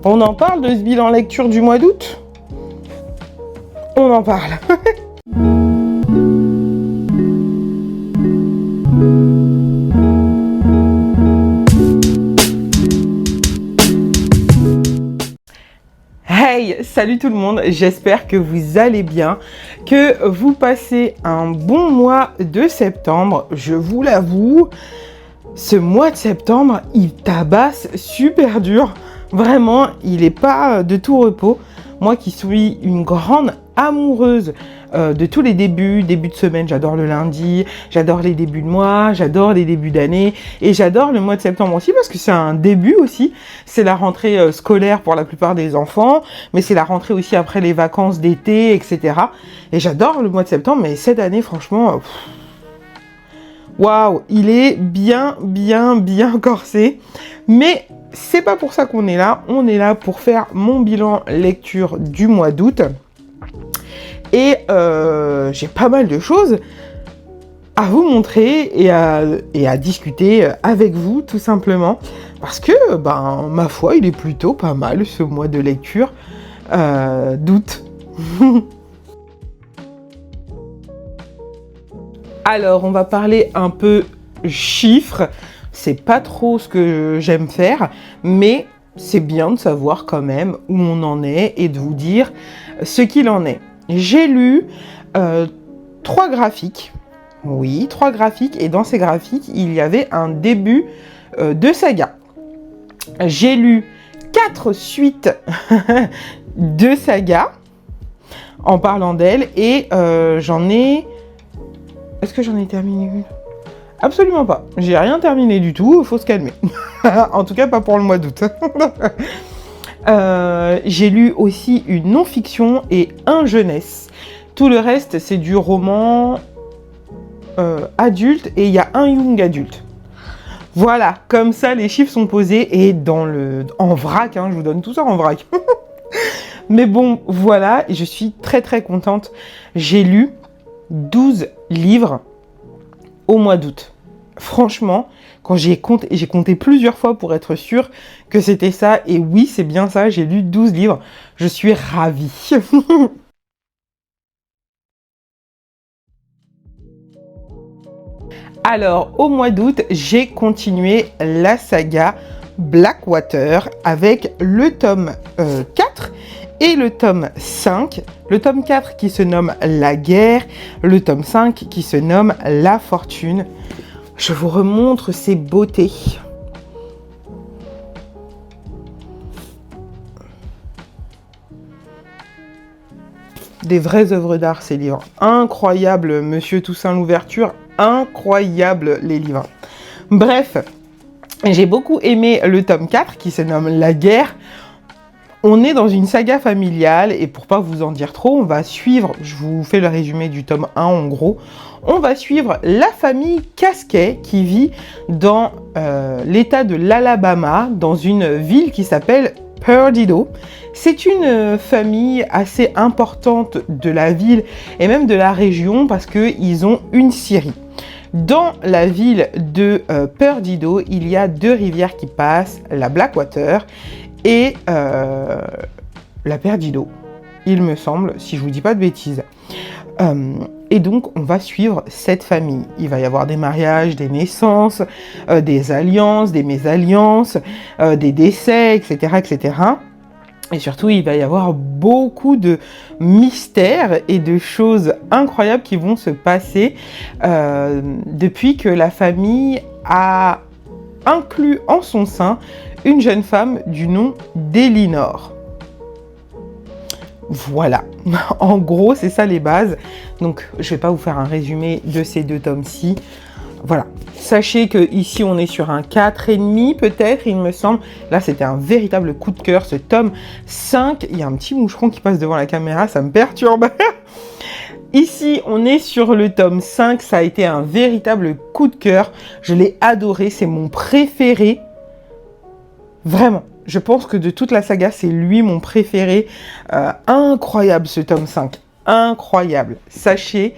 On en parle de ce bilan lecture du mois d'août? On en parle. Hey, salut tout le monde, j'espère que vous allez bien, que vous passez un bon mois de septembre. Je vous l'avoue, ce mois de septembre, il tabasse super dur. Vraiment, il n'est pas de tout repos. Moi qui suis une grande amoureuse de tous les débuts de semaine, j'adore le lundi, j'adore les débuts de mois, j'adore les débuts d'année et j'adore le mois de septembre aussi parce que c'est un début aussi. C'est la rentrée scolaire pour la plupart des enfants, mais c'est la rentrée aussi après les vacances d'été, etc. Et j'adore le mois de septembre, mais cette année, franchement, waouh, il est bien corsé. Mais c'est pas pour ça qu'on est là. On est là pour faire mon bilan lecture du mois d'août. Et j'ai pas mal de choses à vous montrer et à discuter avec vous, tout simplement. Parce que, ma foi, il est plutôt pas mal ce mois de lecture d'août. Alors, on va parler un peu chiffres. C'est pas trop ce que j'aime faire, mais c'est bien de savoir quand même où on en est et de vous dire ce qu'il en est. J'ai lu 3 graphiques. Oui, 3 graphiques. Et dans ces graphiques, il y avait un début de saga. J'ai lu 4 suites de saga en parlant d'elle. Et j'en ai... Est-ce que j'en ai terminé une? Absolument pas. J'ai rien terminé du tout. Il faut se calmer. En tout cas, pas pour le mois d'août. J'ai lu aussi une non-fiction et un jeunesse. Tout le reste, c'est du roman adulte et il y a un young adulte. Voilà, comme ça, les chiffres sont posés et en vrac, hein, je vous donne tout ça en vrac. Mais bon, voilà, et je suis très contente. J'ai lu 12 livres au mois d'août. Franchement, quand j'ai compté plusieurs fois pour être sûre que c'était ça. Et oui, c'est bien ça, j'ai lu 12 livres. Je suis ravie. Alors, au mois d'août, j'ai continué la saga Blackwater avec le tome 4 et le tome 5. Le tome 4 qui se nomme La guerre, le tome 5 qui se nomme La fortune. Je vous remontre ces beautés. Des vraies œuvres d'art, ces livres. Incroyable, Monsieur Toussaint Louverture. Incroyable, les livres. Bref, j'ai beaucoup aimé le tome 4 qui se nomme La guerre. On est dans une saga familiale et pour pas vous en dire trop, on va suivre, je vous fais le résumé du tome 1 en gros, on va suivre la famille Casquet qui vit dans l'état de l'Alabama, dans une ville qui s'appelle Perdido. C'est une famille assez importante de la ville et même de la région parce qu'ils ont une scierie. Dans la ville de Perdido, il y a 2 rivières qui passent, la Blackwater et la Perdido, il me semble, si je vous dis pas de bêtises. Et donc, on va suivre cette famille. Il va y avoir des mariages, des naissances, des alliances, des mésalliances, des décès, etc., etc. Et surtout, il va y avoir beaucoup de mystères et de choses incroyables qui vont se passer depuis que la famille a inclus en son sein une jeune femme du nom d'Elinor. Voilà, en gros, c'est ça les bases. Donc, je vais pas vous faire un résumé de ces 2 tomes-ci. Voilà, sachez que ici on est sur un 4,5 peut-être, il me semble. Là, c'était un véritable coup de cœur, ce tome 5. Il y a un petit moucheron qui passe devant la caméra, ça me perturbe. Ici, on est sur le tome 5. Ça a été un véritable coup de cœur. Je l'ai adoré, c'est mon préféré. Vraiment. Je pense que de toute la saga, c'est lui mon préféré. Incroyable ce tome 5. Incroyable. Sachez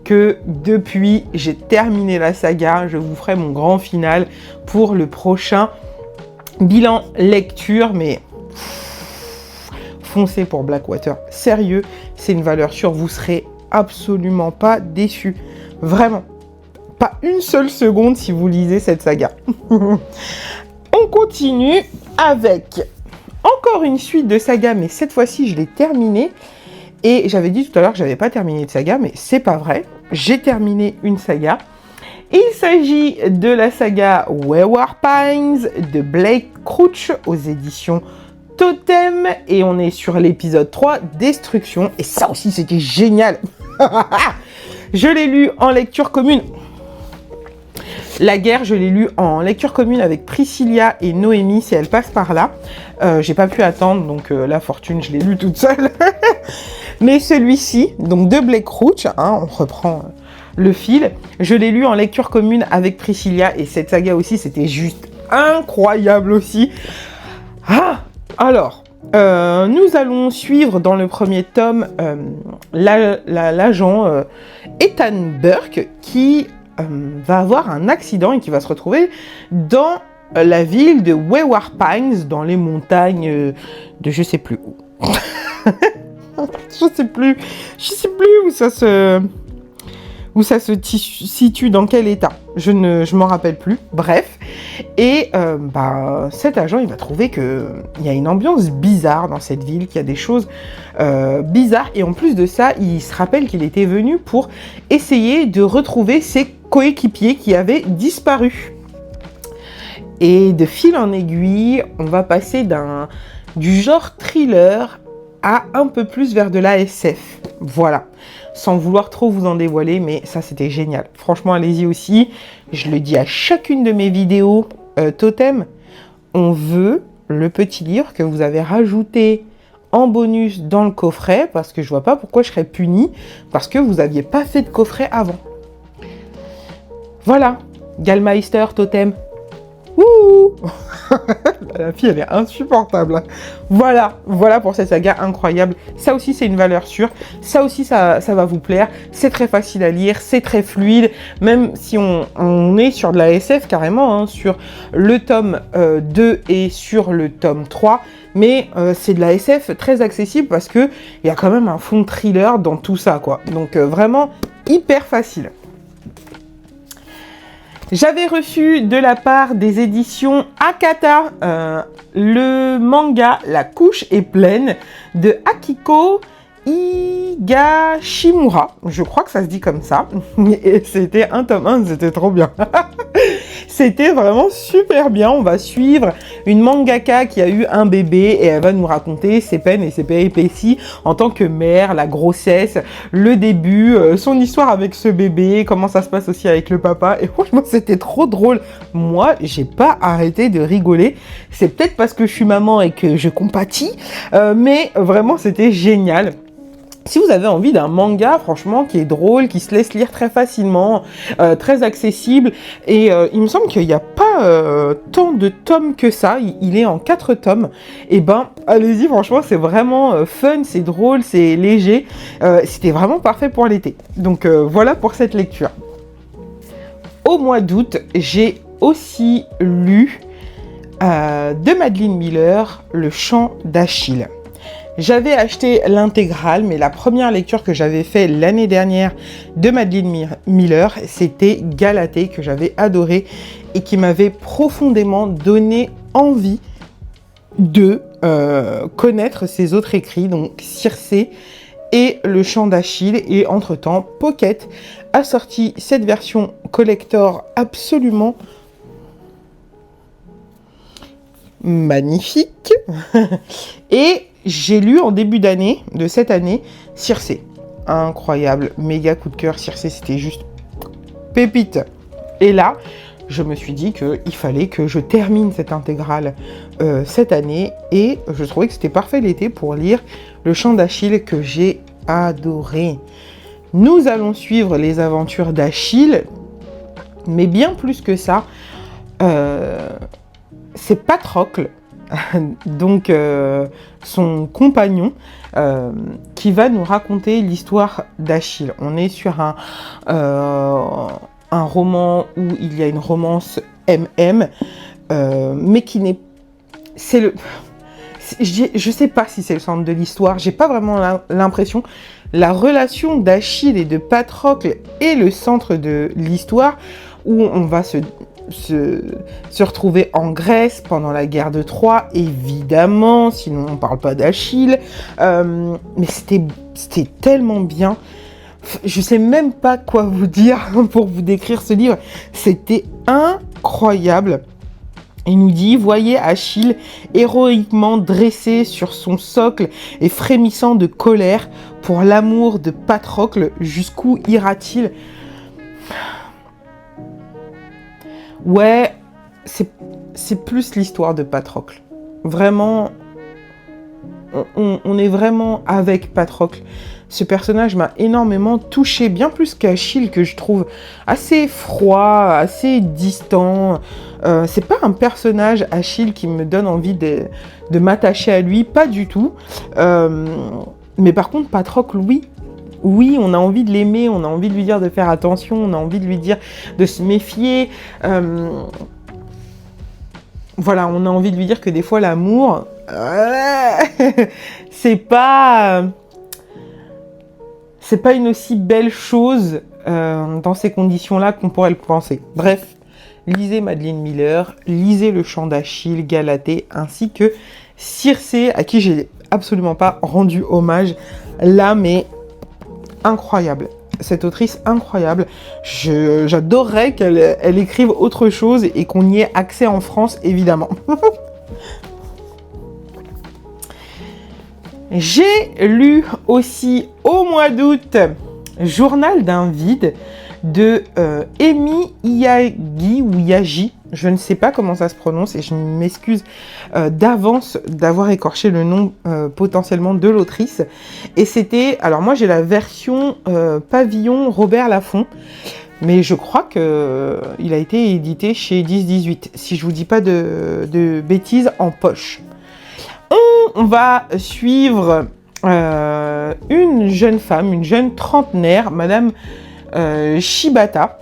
que depuis, j'ai terminé la saga. Je vous ferai mon grand final pour le prochain bilan lecture. Mais foncez pour Blackwater. Sérieux, c'est une valeur sûre, vous serez absolument pas déçus. Vraiment. Pas une seule seconde si vous lisez cette saga. On continue avec encore une suite de sagas, mais cette fois-ci, je l'ai terminée. Et j'avais dit tout à l'heure que j'avais pas terminé de saga, mais c'est pas vrai. J'ai terminé une saga. Il s'agit de la saga Wayward Pines de Blake Crouch aux éditions Totem. Et on est sur l'épisode 3, Destruction. Et ça aussi, c'était génial. Je l'ai lu en lecture commune. La guerre, je l'ai lu en lecture commune avec Priscilla et Noémie, si elles passent par là. J'ai pas pu attendre, donc la fortune, je l'ai lu toute seule. Mais celui-ci, donc de Blake Crouch, hein, on reprend le fil. Je l'ai lu en lecture commune avec Priscilla et cette saga aussi, c'était juste incroyable aussi. Ah, alors, nous allons suivre dans le premier tome l'agent Ethan Burke qui va avoir un accident et qui va se retrouver dans la ville de Wayward Pines, dans les montagnes de je sais plus où. Je sais plus où ça se situe, dans quel état. Je m'en rappelle plus. Bref. Et cet agent, il va trouver qu'il y a une ambiance bizarre dans cette ville, qu'il y a des choses bizarres. Et en plus de ça, il se rappelle qu'il était venu pour essayer de retrouver ses coéquipiers qui avaient disparu. Et de fil en aiguille, on va passer du genre thriller à un peu plus vers de la SF. Voilà. Sans vouloir trop vous en dévoiler, mais ça, c'était génial. Franchement, allez-y aussi. Je le dis à chacune de mes vidéos Totem. On veut le petit livre que vous avez rajouté en bonus dans le coffret, parce que je vois pas pourquoi je serais punie, parce que vous n'aviez pas fait de coffret avant. Voilà. Gallmeister, Totem. Ouh. La fille, elle est insupportable. Voilà pour cette saga incroyable. Ça aussi, c'est une valeur sûre. Ça aussi, ça va vous plaire. C'est très facile à lire, c'est très fluide. Même si on est sur de la SF carrément, hein, sur le tome 2 et sur le tome 3. Mais c'est de la SF très accessible parce qu'il y a quand même un fond de thriller dans tout ça, quoi. Donc vraiment hyper facile. J'avais reçu de la part des éditions Akata le manga La couche est pleine de Akiko Higashimura. Je crois que ça se dit comme ça. Et c'était un tome 1, c'était trop bien. C'était vraiment super bien. On va suivre une mangaka qui a eu un bébé et elle va nous raconter ses peines et ses péripéties en tant que mère, la grossesse, le début, son histoire avec ce bébé, comment ça se passe aussi avec le papa. Et franchement, c'était trop drôle. Moi, j'ai pas arrêté de rigoler. C'est peut-être parce que je suis maman et que je compatis, mais vraiment, c'était génial. Si vous avez envie d'un manga, franchement, qui est drôle, qui se laisse lire très facilement, très accessible, et il me semble qu'il n'y a pas tant de tomes que ça, il est en 4 tomes, et ben, allez-y, franchement, c'est vraiment fun, c'est drôle, c'est léger, c'était vraiment parfait pour l'été. Donc voilà pour cette lecture. Au mois d'août, j'ai aussi lu de Madeline Miller, Le chant d'Achille. J'avais acheté l'intégrale, mais la première lecture que j'avais fait l'année dernière de Madeline Miller, c'était Galatée, que j'avais adoré et qui m'avait profondément donné envie de connaître ses autres écrits, donc Circé et Le chant d'Achille. Et entre-temps, Pocket a sorti cette version collector absolument magnifique. Et j'ai lu en début d'année, de cette année, Circé. Incroyable, méga coup de cœur. Circé, c'était juste pépite. Et là, je me suis dit qu'il fallait que je termine cette intégrale cette année. Et je trouvais que c'était parfait l'été pour lire Le chant d'Achille que j'ai adoré. Nous allons suivre les aventures d'Achille. Mais bien plus que ça, c'est Patrocle. Donc son compagnon qui va nous raconter l'histoire d'Achille. On est sur un roman où il y a une romance MM, mais qui n'est... C'est Je sais pas si c'est le centre de l'histoire, j'ai pas vraiment l'impression. La relation d'Achille et de Patrocle est le centre de l'histoire, où on va se retrouver en Grèce pendant la guerre de Troie, évidemment, sinon on parle pas d'Achille. Mais c'était tellement bien. Je sais même pas quoi vous dire pour vous décrire ce livre. C'était incroyable. Il nous dit, voyez Achille héroïquement dressé sur son socle et frémissant de colère pour l'amour de Patrocle, jusqu'où ira-t-il? Ouais, c'est plus l'histoire de Patrocle. Vraiment, on est vraiment avec Patrocle. Ce personnage m'a énormément touchée, bien plus qu'Achille, que je trouve assez froid, assez distant. C'est pas un personnage, Achille, qui me donne envie de m'attacher à lui, pas du tout. Mais par contre, Patrocle, oui. Oui, on a envie de l'aimer, on a envie de lui dire de faire attention, on a envie de lui dire de se méfier. Voilà, on a envie de lui dire que des fois, l'amour, c'est pas une aussi belle chose dans ces conditions-là qu'on pourrait le penser. Bref, lisez Madeline Miller, lisez Le Chant d'Achille, Galatée, ainsi que Circé, à qui j'ai absolument pas rendu hommage. Là, mais incroyable. Cette autrice incroyable. J'adorerais qu'elle écrive autre chose et qu'on y ait accès en France, évidemment. J'ai lu aussi au mois d'août Journal d'un vide de Emi Iyagi ou Iyagi, je ne sais pas comment ça se prononce et je m'excuse d'avance d'avoir écorché le nom potentiellement de l'autrice. Et c'était, alors moi j'ai la version Pavillon Robert Laffont, mais je crois que il a été édité chez 10-18, si je vous dis pas de bêtises, en poche. On va suivre une jeune femme, une jeune trentenaire, Madame Shibata,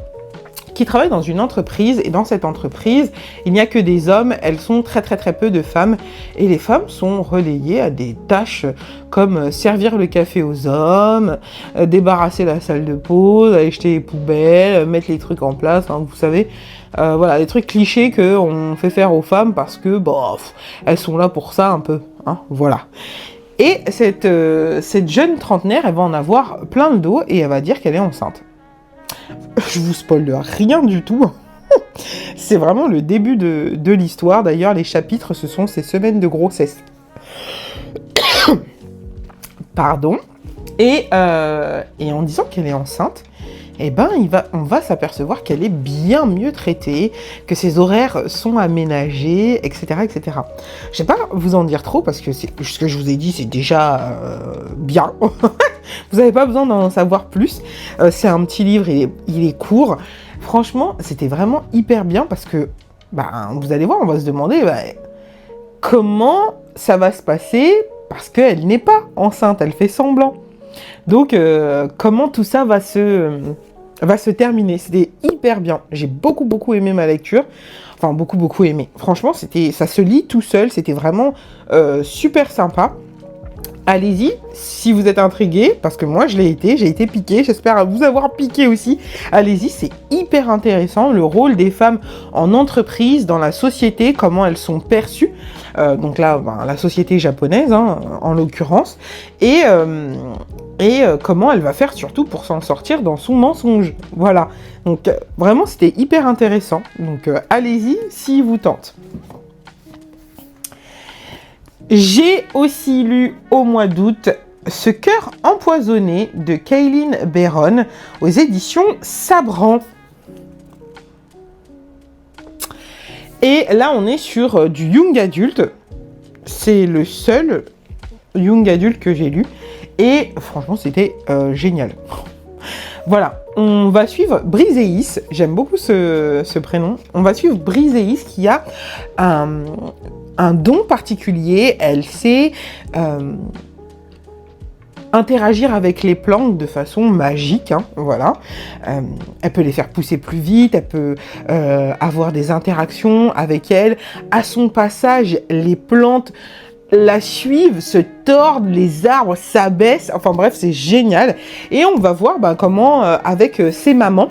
qui travaille dans une entreprise, et dans cette entreprise, il n'y a que des hommes, elles sont très peu de femmes, et les femmes sont relayées à des tâches comme servir le café aux hommes, débarrasser la salle de pause, aller jeter les poubelles, mettre les trucs en place, hein, vous savez, voilà, des trucs clichés qu'on fait faire aux femmes parce que, elles sont là pour ça un peu, hein, voilà. Et cette jeune trentenaire, elle va en avoir plein le dos, et elle va dire qu'elle est enceinte. Je vous spoile rien du tout. C'est vraiment le début de l'histoire. D'ailleurs, les chapitres, ce sont ses semaines de grossesse. Pardon. Et en disant qu'elle est enceinte, eh ben, on va s'apercevoir qu'elle est bien mieux traitée, que ses horaires sont aménagés, etc., etc. Je vais pas vous en dire trop, parce que ce que je vous ai dit, c'est déjà bien. Vous n'avez pas besoin d'en savoir plus. C'est un petit livre, il est court. Franchement, c'était vraiment hyper bien, parce que, vous allez voir, on va se demander comment ça va se passer, parce qu'elle n'est pas enceinte, elle fait semblant. Donc, comment tout ça va se terminer. C'était hyper bien. J'ai beaucoup aimé ma lecture. Enfin, beaucoup aimé. Franchement, ça se lit tout seul. C'était vraiment super sympa. Allez-y, si vous êtes intrigué, parce que moi, j'ai été piquée. J'espère vous avoir piqué aussi. Allez-y, c'est hyper intéressant. Le rôle des femmes en entreprise, dans la société, comment elles sont perçues. Donc là, la société japonaise, hein, en l'occurrence. Et comment elle va faire surtout pour s'en sortir dans son mensonge. Voilà. Donc vraiment, c'était hyper intéressant. Donc allez-y, si vous tente. J'ai aussi lu au mois d'août Ce cœur empoisonné de Kaylin Bayron aux éditions Sabran. Et là, on est sur du young adulte. C'est le seul young adulte que j'ai lu. Et franchement, c'était génial. Voilà, on va suivre Briseis. J'aime beaucoup ce prénom. On va suivre Briseis qui a un don particulier. Elle sait interagir avec les plantes de façon magique, hein, voilà. Elle peut les faire pousser plus vite, elle peut avoir des interactions avec elles. À son passage, les plantes la suivent, se tordent, les arbres s'abaissent, enfin bref, c'est génial. Et on va voir comment, avec ses mamans,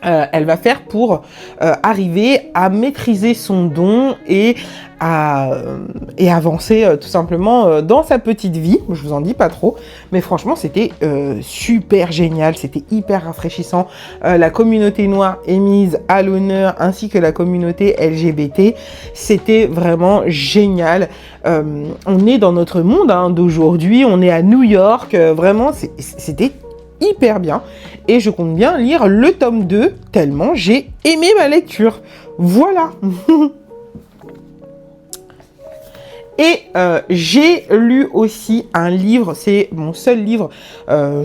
elle va faire pour arriver à maîtriser son don et avancer tout simplement dans sa petite vie. Je vous en dis pas trop, mais franchement c'était super génial, c'était hyper rafraîchissant. La communauté noire est mise à l'honneur ainsi que la communauté LGBT. C'était vraiment génial. On est dans notre monde d'aujourd'hui, on est à New York, vraiment c'était hyper bien, et je compte bien lire le tome 2 tellement j'ai aimé ma lecture. Voilà. Et j'ai lu aussi un livre, c'est mon seul livre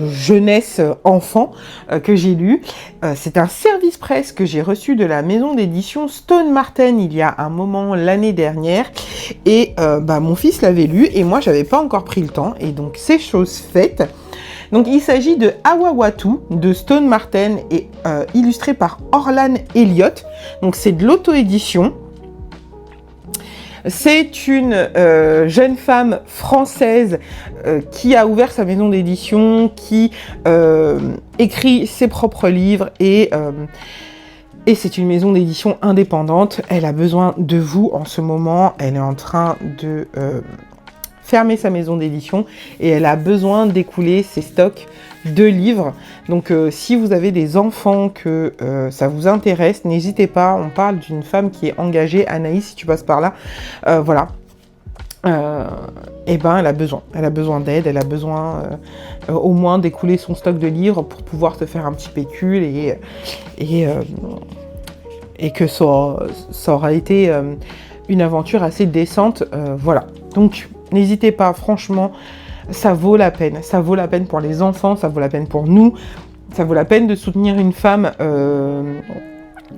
jeunesse enfant que j'ai lu. C'est un service presse que j'ai reçu de la maison d'édition Stone Martin il y a un moment l'année dernière. Et mon fils l'avait lu et moi j'avais pas encore pris le temps, et donc c'est chose faite. Donc il s'agit de Awawatu de Stone Martin et illustré par Orlan Elliott. Donc c'est de l'auto-édition. C'est une jeune femme française qui a ouvert sa maison d'édition, qui écrit ses propres livres et c'est une maison d'édition indépendante. Elle a besoin de vous en ce moment. Elle est en train de fermer sa maison d'édition et elle a besoin d'écouler ses stocks de livres. Donc si vous avez des enfants que ça vous intéresse, n'hésitez pas. On parle d'une femme qui est engagée. Anaïs, si tu passes par là, voilà. Elle a besoin d'aide, elle a besoin au moins d'écouler son stock de livres pour pouvoir se faire un petit pécule et que ça aura été une aventure assez décente, voilà. Donc n'hésitez pas, franchement, ça vaut la peine. Ça vaut la peine pour les enfants, ça vaut la peine pour nous. Ça vaut la peine de soutenir une femme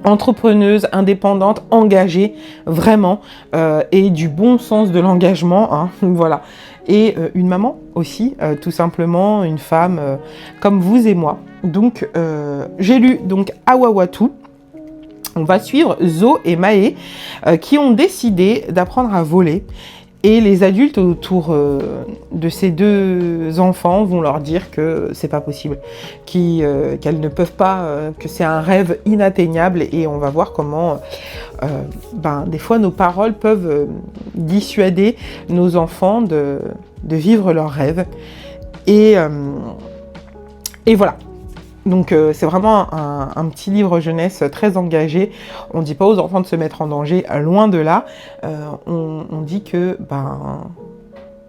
entrepreneuse, indépendante, engagée, vraiment, et du bon sens de l'engagement, voilà. Et une maman aussi, tout simplement, une femme comme vous et moi. Donc, j'ai lu Awawatu. On va suivre Zo et Mae qui ont décidé d'apprendre à voler. Et les adultes autour de ces deux enfants vont leur dire que c'est pas possible, qu'elles ne peuvent pas, que c'est un rêve inatteignable. Et on va voir comment, des fois, nos paroles peuvent dissuader nos enfants de vivre leurs rêves. Et voilà. Donc c'est vraiment un petit livre jeunesse très engagé. On ne dit pas aux enfants de se mettre en danger, loin de là. On dit que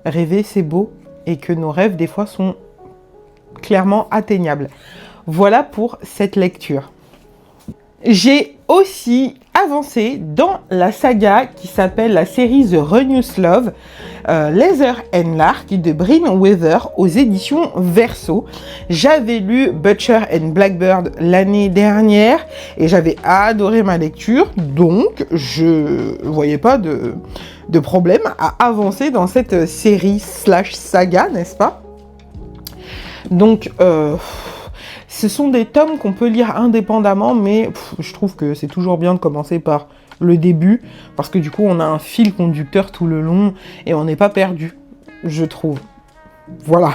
rêver c'est beau et que nos rêves des fois sont clairement atteignables. Voilà pour cette lecture. J'ai aussi avancé dans la saga qui s'appelle la série The Renews Love, Leather and Lark de Bryn Weather aux éditions Verso. J'avais lu Butcher and Blackbird l'année dernière et j'avais adoré ma lecture, donc je voyais pas de problème à avancer dans cette série / saga, n'est-ce pas? Donc ce sont des tomes qu'on peut lire indépendamment, mais je trouve que c'est toujours bien de commencer par le début, parce que du coup, on a un fil conducteur tout le long, et on n'est pas perdu, je trouve. Voilà.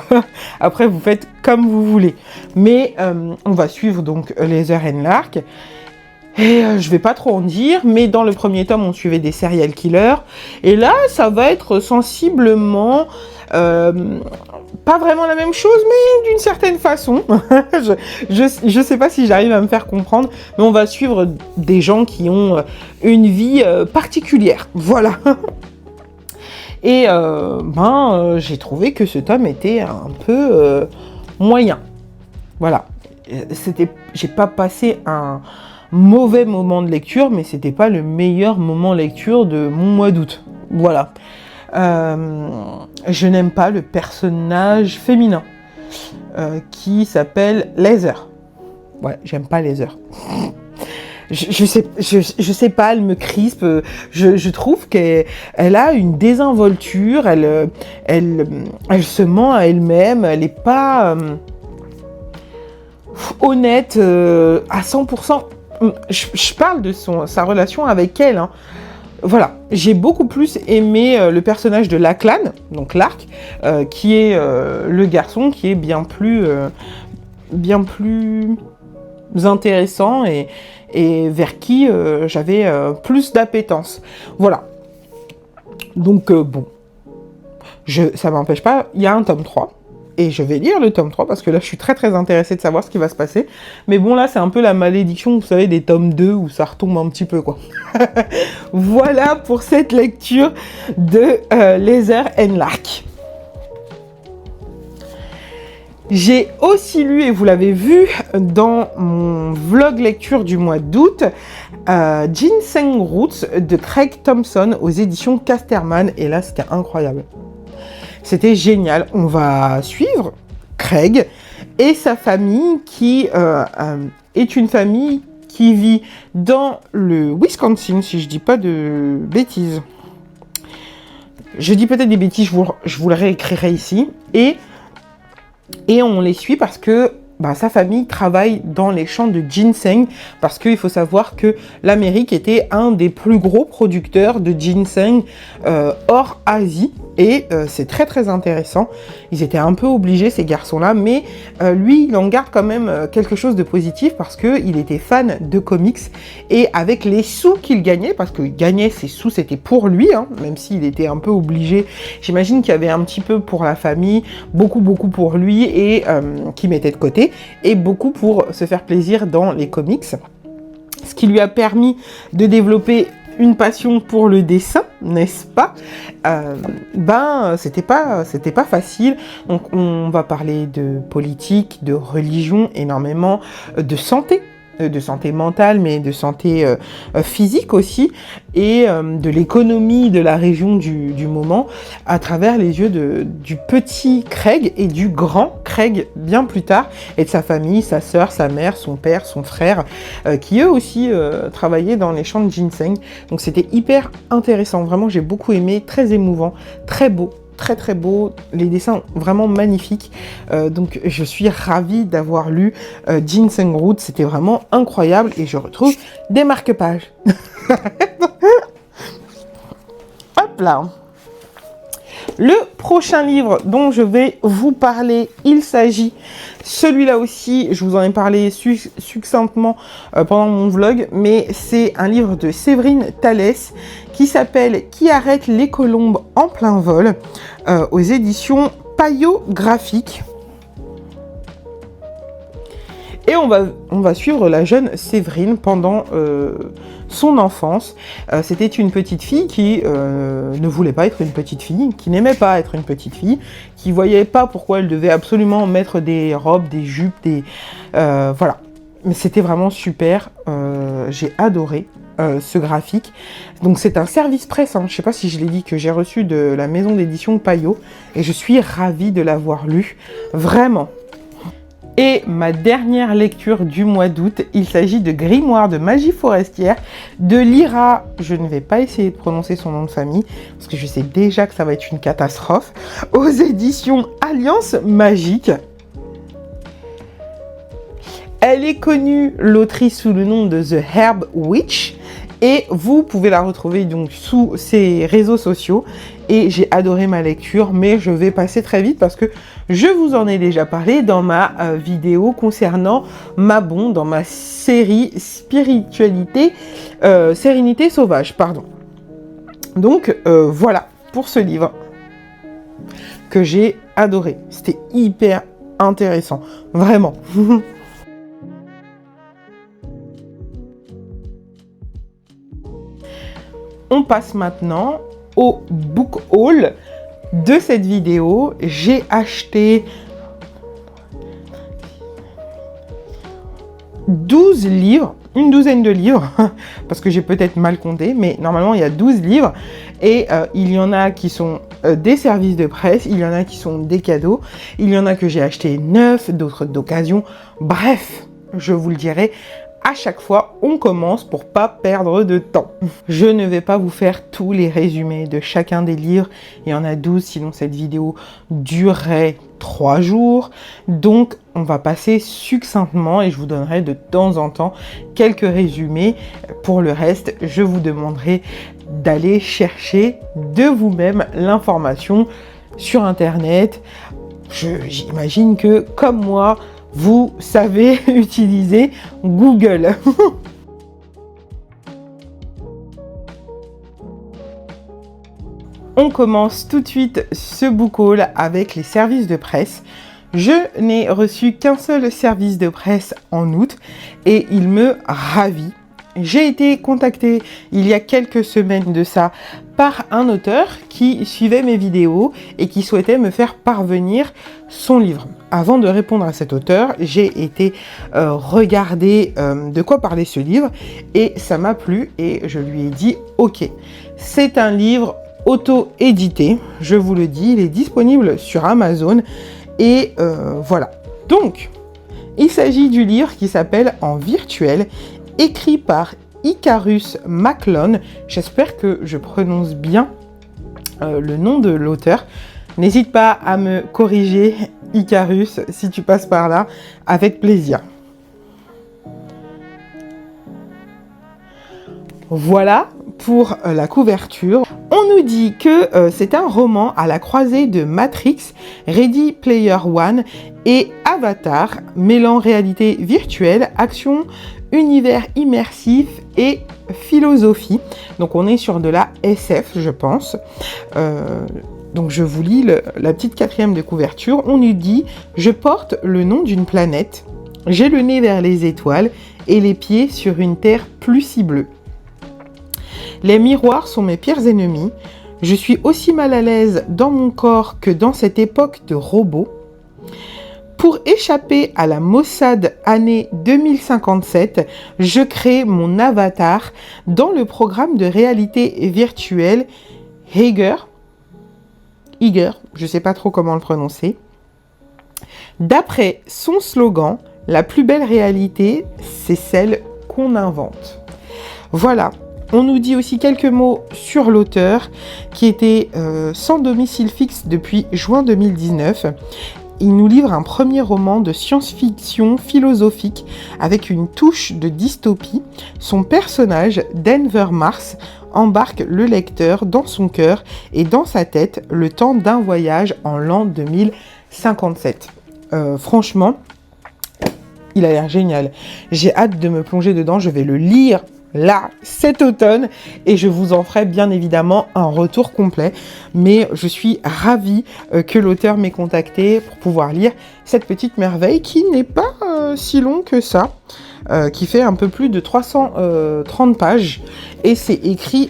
Après, vous faites comme vous voulez. Mais on va suivre donc Leather and Lark. Et je vais pas trop en dire, mais dans le premier tome, on suivait des serial killers. Et là, ça va être sensiblement... pas vraiment la même chose, mais d'une certaine façon. je sais pas si j'arrive à me faire comprendre, mais on va suivre des gens qui ont une vie particulière. Voilà. Et j'ai trouvé que ce tome était un peu moyen. Voilà. J'ai pas passé un mauvais moment de lecture, mais c'était pas le meilleur moment de lecture de mon mois d'août. Voilà. Je n'aime pas le personnage féminin qui s'appelle Leather. Ouais, j'aime pas Leather. Je sais pas, elle me crispe. Je trouve qu'elle a une désinvolture. Elle se ment à elle-même. Elle est pas honnête à 100%. Je parle de sa relation avec elle. Voilà, j'ai beaucoup plus aimé le personnage de Lachlan, donc Lark, qui est le garçon qui est bien plus intéressant et vers qui j'avais plus d'appétence. Voilà. Donc bon, ça m'empêche pas, il y a un tome 3. Et je vais lire le tome 3 parce que là, je suis très très intéressée de savoir ce qui va se passer. Mais bon, là, c'est un peu la malédiction, vous savez, des tomes 2 où ça retombe un petit peu, quoi. Voilà pour cette lecture de Leather and Lark. J'ai aussi lu, et vous l'avez vu dans mon vlog lecture du mois d'août, Ginseng Roots de Craig Thompson aux éditions Casterman. Et là, c'était incroyable. C'était génial. On va suivre Craig et sa famille qui est une famille qui vit dans le Wisconsin, si je dis pas de bêtises. Je dis peut-être des bêtises, je vous le réécrirai ici. Et on les suit parce que sa famille travaille dans les champs de ginseng, parce qu'il faut savoir que l'Amérique était un des plus gros producteurs de ginseng hors Asie, et c'est très très intéressant. Ils étaient un peu obligés, ces garçons-là, mais lui, il en garde quand même quelque chose de positif, parce qu'il était fan de comics, et avec les sous qu'il gagnait, parce qu'il gagnait ses sous, c'était pour lui, hein, même s'il était un peu obligé, j'imagine qu'il y avait un petit peu pour la famille, beaucoup pour lui, et qui mettait de côté, et beaucoup pour se faire plaisir dans les comics, ce qui lui a permis de développer une passion pour le dessin, n'est-ce pas? C'était pas facile. Donc on va parler de politique, de religion, énormément de santé mentale, mais de santé physique aussi, et de l'économie de la région du moment, à travers les yeux du petit Craig et du grand Craig bien plus tard, et de sa famille, sa sœur, sa mère, son père, son frère, qui eux aussi travaillaient dans les champs de ginseng. Donc c'était hyper intéressant, vraiment j'ai beaucoup aimé, très émouvant, très beau. Très très beau, les dessins vraiment magnifiques, donc je suis ravie d'avoir lu Ginseng Roots, c'était vraiment incroyable, et je retrouve des marque-pages. Hop là. Le prochain livre dont je vais vous parler, il s'agit, celui-là aussi, je vous en ai parlé succinctement pendant mon vlog, mais c'est un livre de Séverine Thalès qui s'appelle « Qui arrête les colombes en plein vol » aux éditions Payot Graphique. Et on va suivre la jeune Séverine pendant son enfance. C'était une petite fille qui ne voulait pas être une petite fille, qui n'aimait pas être une petite fille, qui voyait pas pourquoi elle devait absolument mettre des robes, des jupes, voilà. Mais c'était vraiment super. J'ai adoré ce graphique. Donc c'est un service presse, hein. Je sais pas si je l'ai dit, que j'ai reçu de la maison d'édition Payot, et je suis ravie de l'avoir lu. Vraiment. Et ma dernière lecture du mois d'août, il s'agit de Grimoire de magie forestière de Lyra. Je ne vais pas essayer de prononcer son nom de famille, parce que je sais déjà que ça va être une catastrophe. Aux éditions Alliance Magique. Elle est connue, l'autrice, sous le nom de The Herb Witch. Et vous pouvez la retrouver donc sous ses réseaux sociaux. Et j'ai adoré ma lecture, mais je vais passer très vite parce que je vous en ai déjà parlé dans ma vidéo concernant Mabon, dans ma série Sérénité sauvage, pardon. Donc voilà pour ce livre que j'ai adoré. C'était hyper intéressant, vraiment. On passe maintenant au book haul de cette vidéo. J'ai acheté 12 livres, une douzaine de livres, parce que j'ai peut-être mal compté, mais normalement il y a 12 livres, et il y en a qui sont des services de presse, il y en a qui sont des cadeaux, il y en a que j'ai acheté neufs, d'autres d'occasion, bref, je vous le dirai. À chaque fois, on commence pour pas perdre de temps. Je ne vais pas vous faire tous les résumés de chacun des livres. Il y en a 12, sinon cette vidéo durerait 3 jours. Donc, on va passer succinctement et je vous donnerai de temps en temps quelques résumés. Pour le reste, je vous demanderai d'aller chercher de vous-même l'information sur Internet. J'imagine que, comme moi, vous savez utiliser Google. On commence tout de suite ce book haul avec les services de presse. Je n'ai reçu qu'un seul service de presse en août et il me ravit. J'ai été contactée il y a quelques semaines de ça par un auteur qui suivait mes vidéos et qui souhaitait me faire parvenir son livre. Avant de répondre à cet auteur, j'ai été regarder de quoi parlait ce livre et ça m'a plu et je lui ai dit ok, c'est un livre auto-édité, je vous le dis, il est disponible sur Amazon et voilà. Donc, il s'agit du livre qui s'appelle En virtuel, écrit par Icarus Maclone. J'espère que je prononce bien le nom de l'auteur. N'hésite pas à me corriger, Icarus, si tu passes par là, avec plaisir. Voilà pour la couverture. On nous dit que c'est un roman à la croisée de Matrix, Ready Player One et Avatar, mêlant réalité virtuelle, action, univers immersif et philosophie. Donc on est sur de la SF, je pense. Donc je vous lis la petite quatrième de couverture. On nous dit « Je porte le nom d'une planète, j'ai le nez vers les étoiles et les pieds sur une terre plus si bleue. Les miroirs sont mes pires ennemis. Je suis aussi mal à l'aise dans mon corps que dans cette époque de robots. Pour échapper à la maussade année 2057, je crée mon avatar dans le programme de réalité virtuelle Higher, je ne sais pas trop comment le prononcer. D'après son slogan, la plus belle réalité, c'est celle qu'on invente. » Voilà. On nous dit aussi quelques mots sur l'auteur qui était sans domicile fixe depuis juin 2019. Il nous livre un premier roman de science-fiction philosophique avec une touche de dystopie. Son personnage, Denver Mars, embarque le lecteur dans son cœur et dans sa tête le temps d'un voyage en l'an 2057. Franchement, il a l'air génial. J'ai hâte de me plonger dedans, je vais le lire là, cet automne, et je vous en ferai bien évidemment un retour complet, mais je suis ravie que l'auteur m'ait contacté pour pouvoir lire cette petite merveille qui n'est pas si long que ça, qui fait un peu plus de 330 pages, et c'est écrit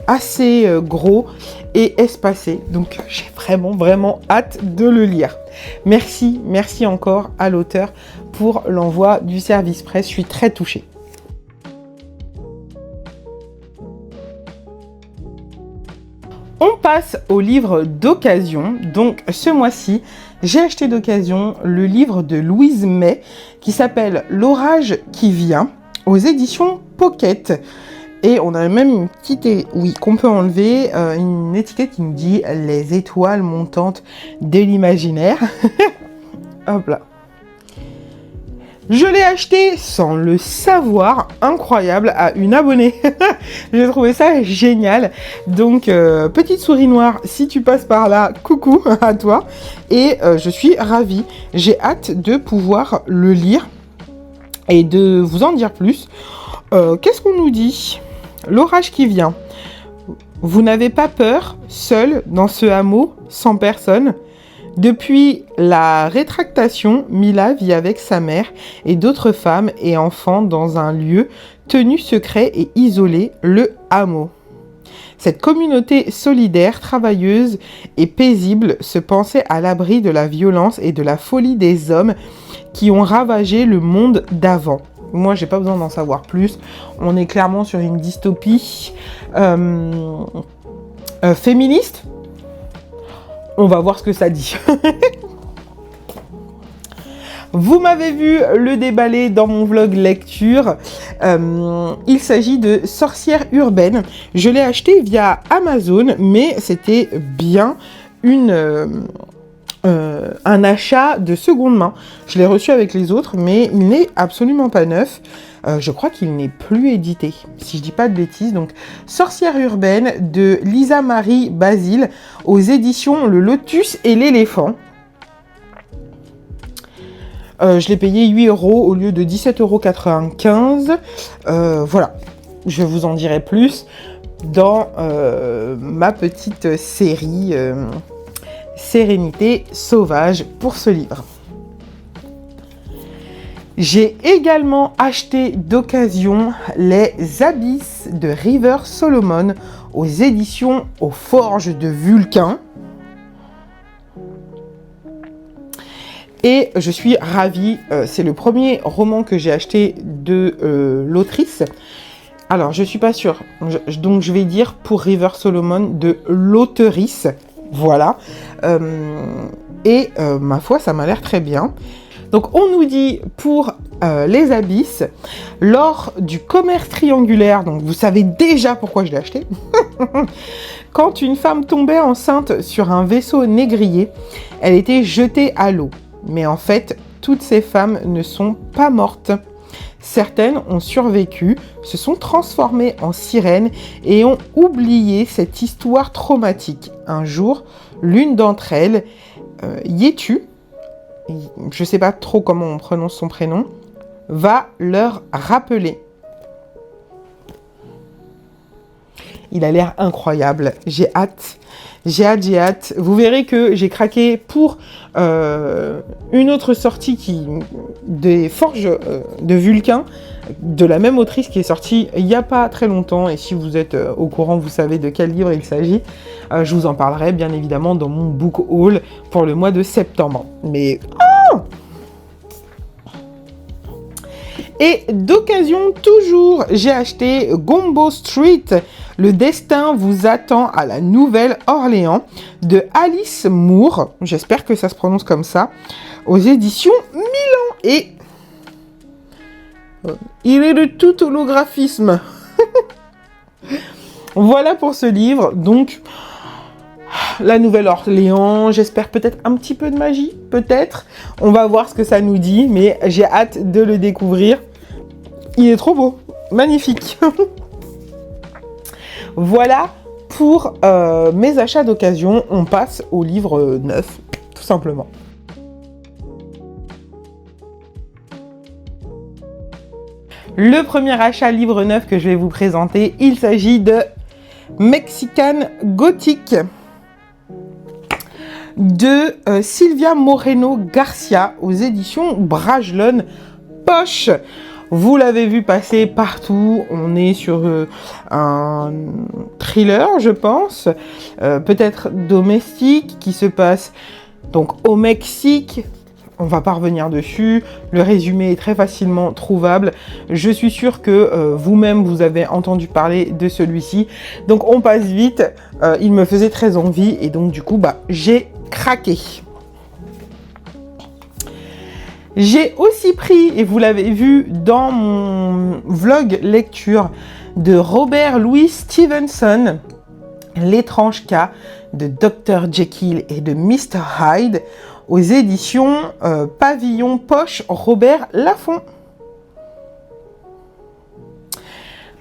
assez gros et espacé, donc j'ai vraiment hâte de le lire. Merci encore à l'auteur pour l'envoi du service presse, je suis très touchée. On passe au livre d'occasion. Donc ce mois-ci, j'ai acheté d'occasion le livre de Louise May qui s'appelle L'orage qui vient aux éditions Pocket. Et on a même une petite, qu'on peut enlever, une étiquette qui nous dit les étoiles montantes de l'imaginaire. Hop là. Je l'ai acheté sans le savoir, incroyable, à une abonnée. J'ai trouvé ça génial. Donc, petite souris noire, si tu passes par là, coucou à toi. Et je suis ravie. J'ai hâte de pouvoir le lire et de vous en dire plus. Qu'est-ce qu'on nous dit ? L'orage qui vient. Vous n'avez pas peur, seul, dans ce hameau, sans personne ? Depuis la rétractation, Mila vit avec sa mère et d'autres femmes et enfants dans un lieu tenu secret et isolé, le hameau. Cette communauté solidaire, travailleuse et paisible se pensait à l'abri de la violence et de la folie des hommes qui ont ravagé le monde d'avant. Moi, j'ai pas besoin d'en savoir plus. On est clairement sur une dystopie féministe. On va voir ce que ça dit. Vous m'avez vu le déballer dans mon vlog lecture. Il s'agit de Sorcière urbaine. Je l'ai acheté via Amazon, mais c'était bien un achat de seconde main. Je l'ai reçu avec les autres, mais il n'est absolument pas neuf. Je crois qu'il n'est plus édité, si je dis pas de bêtises. Donc, Sorcière urbaine de Lisa Marie Basile aux éditions Le Lotus et l'éléphant. Je l'ai payé 8 € au lieu de 17,95 €. Voilà, je vous en dirai plus dans ma petite série Sérénité sauvage pour ce livre. J'ai également acheté d'occasion Les Abysses de River Solomon aux éditions Aux Forges de Vulcain. Et je suis ravie, c'est le premier roman que j'ai acheté de l'autrice. Alors, je suis pas sûre, donc je vais dire pour River Solomon de l'auteurice, voilà. Ma foi, ça m'a l'air très bien. Donc, on nous dit pour Les Abysses, lors du commerce triangulaire, donc vous savez déjà pourquoi je l'ai acheté, quand une femme tombait enceinte sur un vaisseau négrier, elle était jetée à l'eau. Mais en fait, toutes ces femmes ne sont pas mortes. Certaines ont survécu, se sont transformées en sirènes et ont oublié cette histoire traumatique. Un jour, l'une d'entre elles, Yetu, je ne sais pas trop comment on prononce son prénom, va leur rappeler. Il a l'air incroyable, j'ai hâte. J'ai hâte. Vous verrez que j'ai craqué pour une autre sortie des Forges de Vulcain, de la même autrice qui est sortie il n'y a pas très longtemps. Et si vous êtes au courant, vous savez de quel livre il s'agit. Je vous en parlerai bien évidemment dans mon book haul pour le mois de septembre. Mais... Oh! Et d'occasion toujours, j'ai acheté Gombo Street, Le destin vous attend à la Nouvelle-Orléans de Alice Moore, j'espère que ça se prononce comme ça, aux éditions Milan. Et il est de tout holographisme. Voilà pour ce livre, donc la Nouvelle-Orléans, j'espère peut-être un petit peu de magie, peut-être. On va voir ce que ça nous dit, mais j'ai hâte de le découvrir. Il est trop beau, magnifique. Voilà pour mes achats d'occasion. On passe au livre neuf, tout simplement. Le premier achat livre neuf que je vais vous présenter, il s'agit de Mexican Gothic de Silvia Moreno Garcia aux éditions Brajlon Poche. Vous l'avez vu passer partout, on est sur un thriller, je pense, peut-être domestique, qui se passe donc au Mexique. On va pas revenir dessus, le résumé est très facilement trouvable. Je suis sûre que vous-même, vous avez entendu parler de celui-ci. Donc on passe vite, il me faisait très envie et donc du coup, j'ai craqué. J'ai aussi pris, et vous l'avez vu dans mon vlog lecture, de Robert Louis Stevenson, L'étrange cas de Dr Jekyll et de Mr Hyde, aux éditions Pavillon Poche Robert Laffont.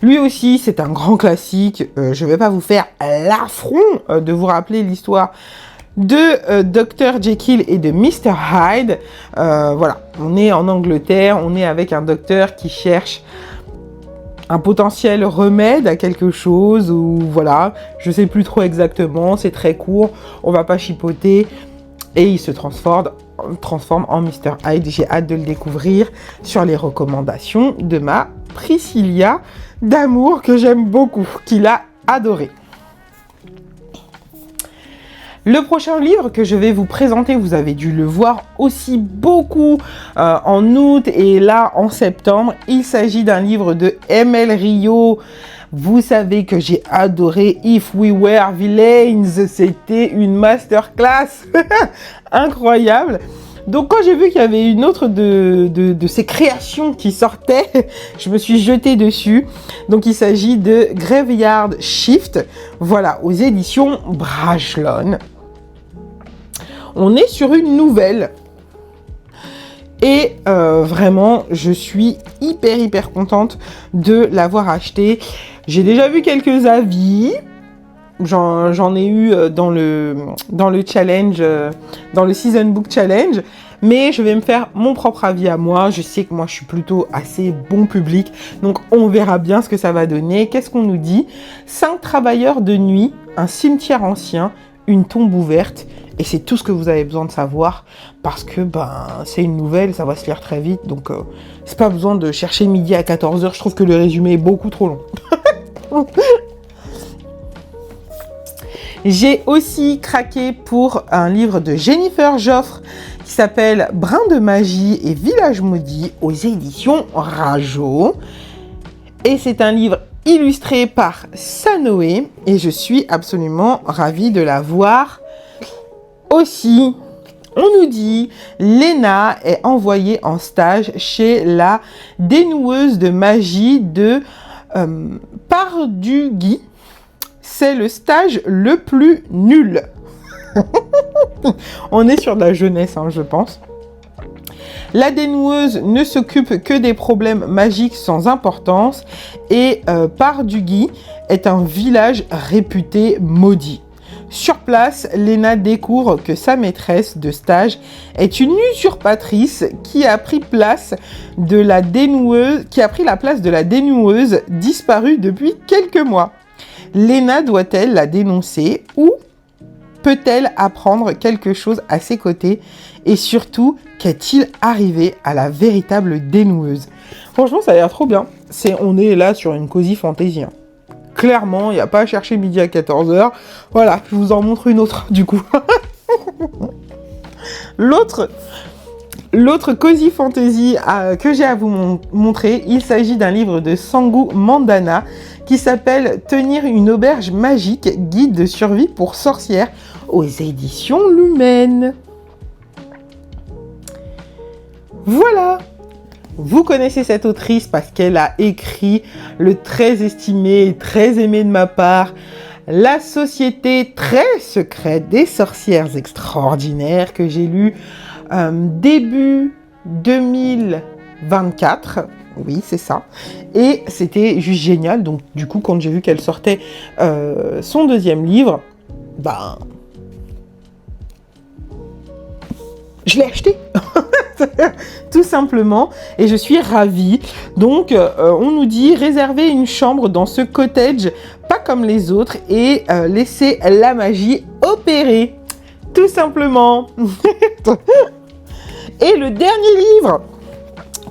Lui aussi, c'est un grand classique. Je ne vais pas vous faire l'affront de vous rappeler l'histoire de Dr Jekyll et de Mr Hyde. Voilà, on est en Angleterre, on est avec un docteur qui cherche un potentiel remède à quelque chose, ou voilà, je sais plus trop exactement, c'est très court, on va pas chipoter, et il se transforme en Mr Hyde. J'ai hâte de le découvrir sur les recommandations de ma Priscilla d'amour que j'aime beaucoup, qu'il a adoré. Le prochain livre que je vais vous présenter, vous avez dû le voir aussi beaucoup en août et là en septembre. Il s'agit d'un livre de ML Rio. Vous savez que j'ai adoré If We Were Villains. C'était une masterclass incroyable. Donc quand j'ai vu qu'il y avait une autre de ses créations qui sortait, je me suis jetée dessus. Donc il s'agit de Graveyard Shift, voilà, aux éditions Brajlon. On est sur une nouvelle. Et vraiment, je suis hyper contente de l'avoir acheté. J'ai déjà vu quelques avis. J'en ai eu dans le challenge, dans le Season Book Challenge. Mais je vais me faire mon propre avis à moi. Je sais que moi, je suis plutôt assez bon public. Donc, on verra bien ce que ça va donner. Qu'est-ce qu'on nous dit? 5 travailleurs de nuit, un cimetière ancien, une tombe ouverte. Et c'est tout ce que vous avez besoin de savoir. Parce que, c'est une nouvelle, ça va se lire très vite. Donc, c'est pas besoin de chercher midi à 14h. Je trouve que le résumé est beaucoup trop long. J'ai aussi craqué pour un livre de Jennifer Joffre qui s'appelle Brin de magie et village maudit aux éditions Rajo. Et c'est un livre illustré par Sanoé et je suis absolument ravie de la voir aussi. On nous dit, Léna est envoyée en stage chez la dénoueuse de magie de Pardugui. C'est le stage le plus nul. On est sur de la jeunesse, je pense. La dénoueuse ne s'occupe que des problèmes magiques sans importance et Pardugui est un village réputé maudit. Sur place, Léna découvre que sa maîtresse de stage est une usurpatrice qui a pris la place de la dénoueuse disparue depuis quelques mois. Léna doit-elle la dénoncer ou peut-elle apprendre quelque chose à ses côtés? Et surtout, qu'est-il arrivé à la véritable dénoueuse? Franchement, ça a l'air trop bien. On est là sur une cosy fantasy. Clairement, il n'y a pas à chercher midi à 14h. Voilà, je vous en montre une autre du coup. L'autre cosy fantasy que j'ai à vous montrer, il s'agit d'un livre de Sangu Mandana qui s'appelle Tenir une auberge magique, guide de survie pour sorcières aux éditions Lumen. Voilà. Vous connaissez cette autrice parce qu'elle a écrit le très estimé et très aimé de ma part La Société très secrète des sorcières extraordinaires que j'ai lu début 2024. Oui, c'est ça. Et c'était juste génial. Donc, du coup, quand j'ai vu qu'elle sortait son deuxième livre, je l'ai acheté. Tout simplement. Et je suis ravie. Donc, on nous dit réserver une chambre dans ce cottage, pas comme les autres, et laisser la magie opérer. Tout simplement. Et le dernier livre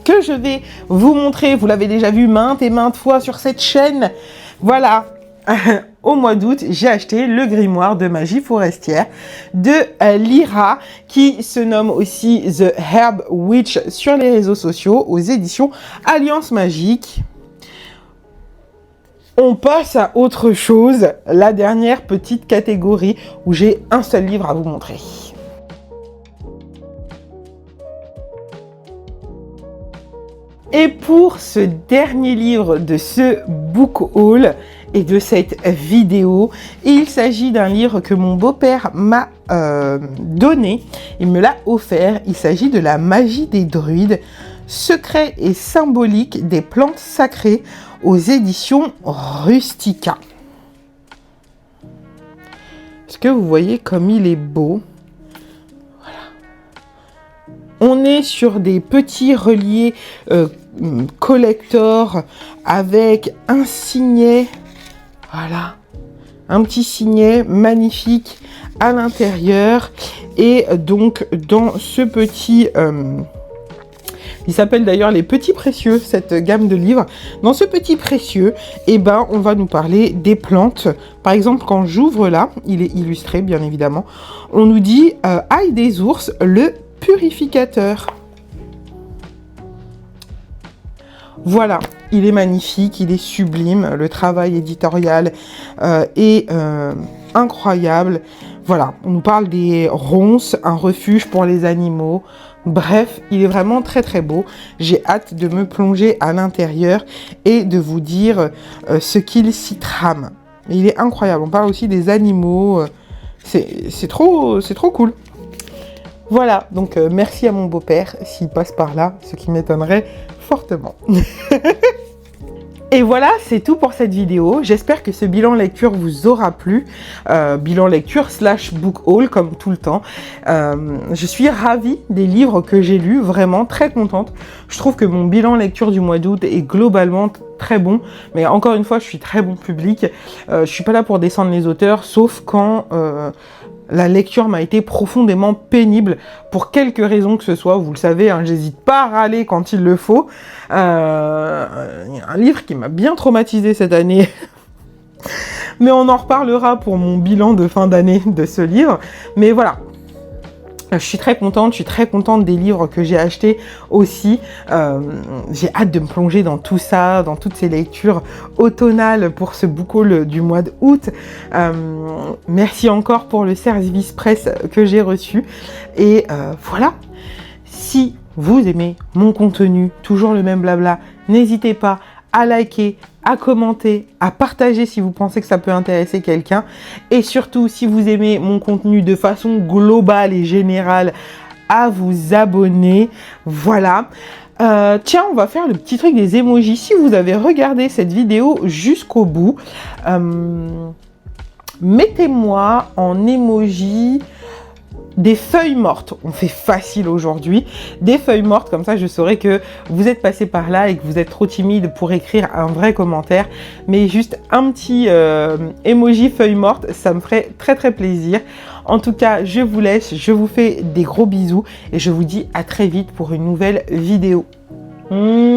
que je vais vous montrer, vous l'avez déjà vu maintes et maintes fois sur cette chaîne. Voilà, au mois d'août, j'ai acheté le grimoire de magie forestière de Lyra, qui se nomme aussi The Herb Witch sur les réseaux sociaux, aux éditions Alliance Magique. On passe à autre chose, la dernière petite catégorie où j'ai un seul livre à vous montrer. Et pour ce dernier livre de ce book haul et de cette vidéo, il s'agit d'un livre que mon beau-père m'a donné. Il me l'a offert. Il s'agit de La magie des druides, secrets et symboliques des plantes sacrées aux éditions Rustica. Est-ce que vous voyez comme il est beau? On est sur des petits reliés collector avec un signet, voilà, un petit signet magnifique à l'intérieur. Et donc dans ce petit, il s'appelle d'ailleurs les petits précieux, cette gamme de livres. Dans ce petit précieux, on va nous parler des plantes. Par exemple, quand j'ouvre là, il est illustré bien évidemment, on nous dit ail des ours, le purificateur. Voilà, il est magnifique, il est sublime, le travail éditorial est incroyable. Voilà, on nous parle des ronces, un refuge pour les animaux. Bref, il est vraiment très très beau. J'ai hâte de me plonger à l'intérieur et de vous dire ce qu'il s'y trame. Il est incroyable, on parle aussi des animaux, c'est trop cool. Voilà, donc merci à mon beau-père s'il passe par là, ce qui m'étonnerait fortement. Et voilà, c'est tout pour cette vidéo. J'espère que ce bilan lecture vous aura plu. Bilan lecture / book haul, comme tout le temps. Je suis ravie des livres que j'ai lus, vraiment très contente. Je trouve que mon bilan lecture du mois d'août est globalement très bon. Mais encore une fois, je suis très bon public. Je suis pas là pour descendre les auteurs, sauf quand... la lecture m'a été profondément pénible pour quelque raison que ce soit. Vous le savez, hein, j'hésite pas à râler quand il le faut. Il y a un livre qui m'a bien traumatisée cette année. Mais on en reparlera pour mon bilan de fin d'année de ce livre. Mais voilà. Je suis très contente des livres que j'ai achetés aussi. J'ai hâte de me plonger dans tout ça, dans toutes ces lectures automnales pour ce book haul du mois d'août. Merci encore pour le service presse que j'ai reçu. Et voilà, si vous aimez mon contenu, toujours le même blabla, n'hésitez pas à liker, à commenter, à partager si vous pensez que ça peut intéresser quelqu'un. Et surtout, si vous aimez mon contenu de façon globale et générale, à vous abonner. Voilà. Tiens, on va faire le petit truc des emojis. Si vous avez regardé cette vidéo jusqu'au bout, mettez-moi en emoji des feuilles mortes. On fait facile aujourd'hui. Des feuilles mortes, comme ça je saurai que vous êtes passé par là et que vous êtes trop timide pour écrire un vrai commentaire. Mais juste un petit emoji feuille morte, ça me ferait très très plaisir. En tout cas, je vous laisse, je vous fais des gros bisous et je vous dis à très vite pour une nouvelle vidéo. Mouah.